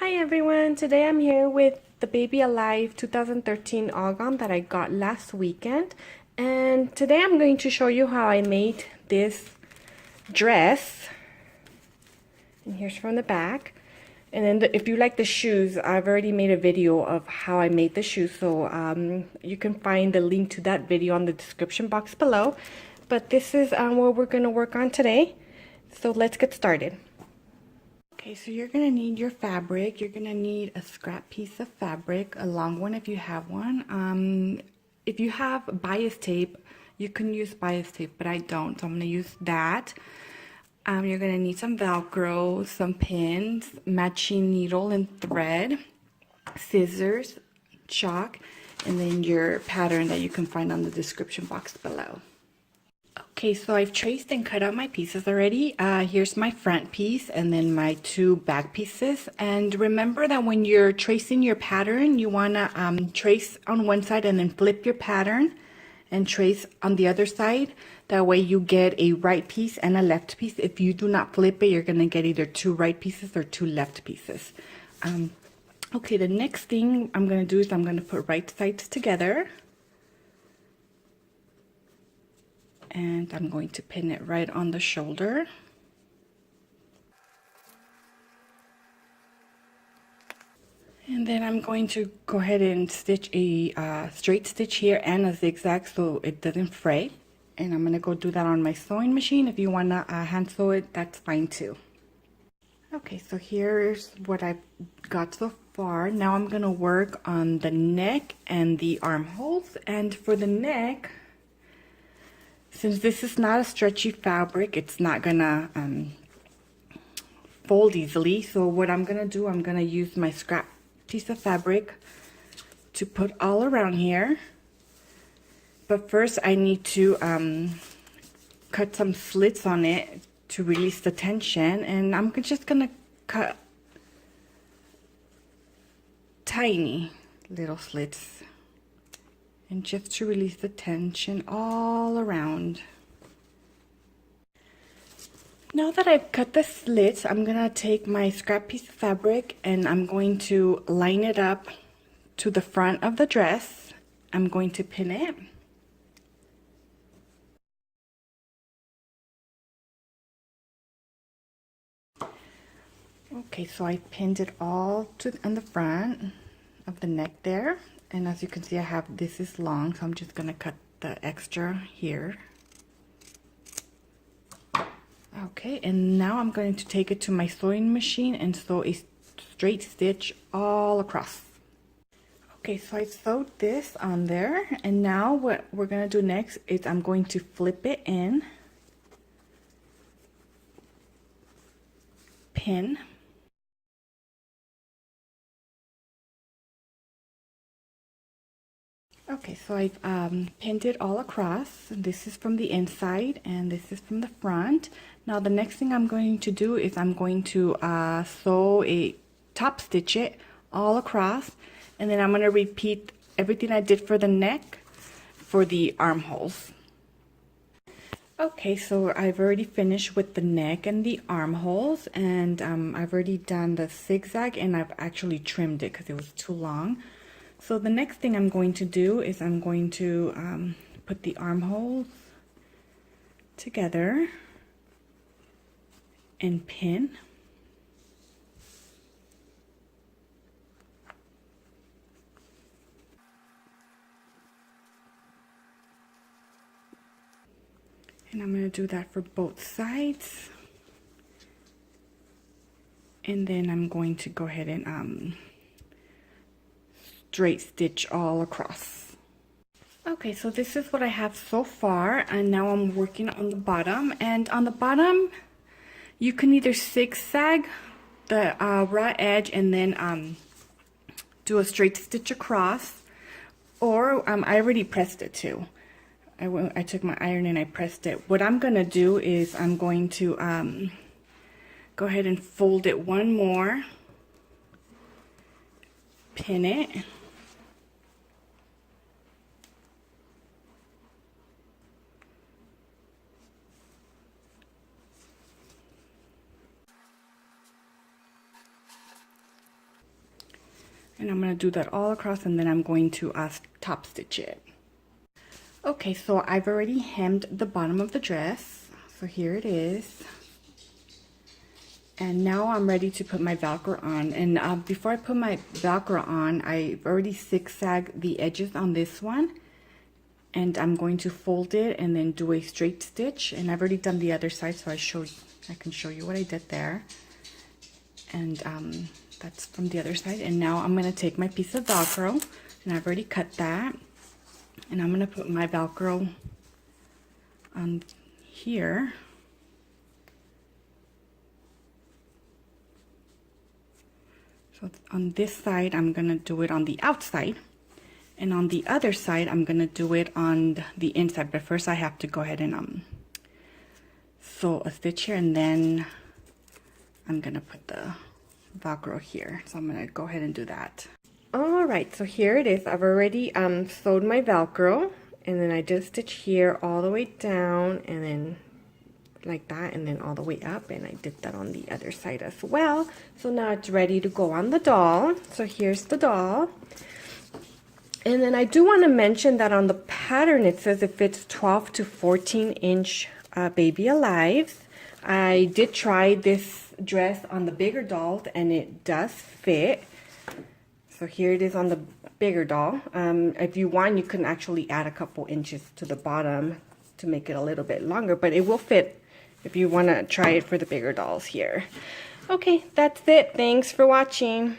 Hi everyone, today I'm here with the Baby Alive 2013 Algon that I got last weekend, and today I'm going to show you how I made this dress. And here's from the back. And then if you like the shoes, I've already made a video of how I made the shoes, so you can find the link to that video on the description box below. But this is what we're going to work on today, so let's get started. Okay, so you're going to need your fabric. You're going to need a scrap piece of fabric, a long one if you have one. If you have bias tape, you can use bias tape, but I don't, so I'm going to use that. You're going to need some Velcro, some pins, matching needle and thread, scissors, chalk, and then your pattern that you can find on the description box below. Okay, so I've traced and cut out my pieces already. Here's my front piece and then my two back pieces. And remember that when you're tracing your pattern, you want to trace on one side and then flip your pattern and trace on the other side. That way you get a right piece and a left piece. If you do not flip it, you're going to get either two right pieces or two left pieces. Okay, the next thing I'm going to do is I'm going to put right sides together. And I'm going to pin it right on the shoulder. And then I'm going to go ahead and stitch a straight stitch here and a zigzag so it doesn't fray. And I'm going to go do that on my sewing machine. If you want to hand sew it, that's fine too. Okay, so here's what I've got so far. Now I'm going to work on the neck and the armholes. And for the neck, since this is not a stretchy fabric, it's not gonna fold easily. So what I'm gonna do, I'm gonna use my scrap piece of fabric to put all around here. But first I need to cut some slits on it to release the tension. And I'm just gonna cut tiny little slits. And just to release the tension all around. Now that I've cut the slits, I'm gonna take my scrap piece of fabric and I'm going to line it up to the front of the dress. I'm going to pin it. Okay, so I pinned it all on the front of the neck there. And as you can see, this is long, so I'm just gonna cut the extra here. Okay, and now I'm going to take it to my sewing machine and sew a straight stitch all across. Okay, so I sewed this on there, and now what we're gonna do next is I'm going to flip it in, pin, okay, so I've pinned it all across. This is from the inside and this is from the front. Now the next thing I'm going to do is I'm going to sew a top stitch it all across, and then I'm going to repeat everything I did for the neck for the armholes. Okay, so I've already finished with the neck and the armholes, and I've already done the zigzag and I've actually trimmed it because it was too long. So the next thing I'm going to do is I'm going to put the armholes together and pin. And I'm going to do that for both sides. And then I'm going to go ahead and straight stitch all across. Okay, so this is what I have so far, and now I'm working on the bottom. And on the bottom, you can either zigzag the raw edge and then do a straight stitch across, or I already pressed it too. I took my iron and I pressed it. What I'm gonna do is I'm going to go ahead and fold it one more, pin it, And I'm going to do that all across, and then I'm going to top stitch it. Okay, so I've already hemmed the bottom of the dress. So here it is. And now I'm ready to put my Velcro on. And before I put my Velcro on, I've already zigzagged the edges on this one. And I'm going to fold it and then do a straight stitch. And I've already done the other side, so I can show you what I did there. And that's from the other side. And now I'm going to take my piece of Velcro, and I've already cut that. And I'm going to put my Velcro on here. So on this side, I'm going to do it on the outside. And on the other side, I'm going to do it on the inside. But first, I have to go ahead and sew a stitch here. And then I'm going to put the Velcro here. So I'm going to go ahead and do that. Alright, so here it is. I've already sewed my Velcro. And then I just stitch here all the way down. And then like that, and then all the way up, and I did that on the other side as well. So now it's ready to go on the doll. So here's the doll. And then I do want to mention that on the pattern it says it fits 12 to 14 inch baby alive. I did try this dress on the bigger dolls, and it does fit. So here it is on the bigger doll. If you want, you can actually add a couple inches to the bottom to make it a little bit longer, but it will fit if you want to try it for the bigger dolls here. Okay, that's it. Thanks for watching.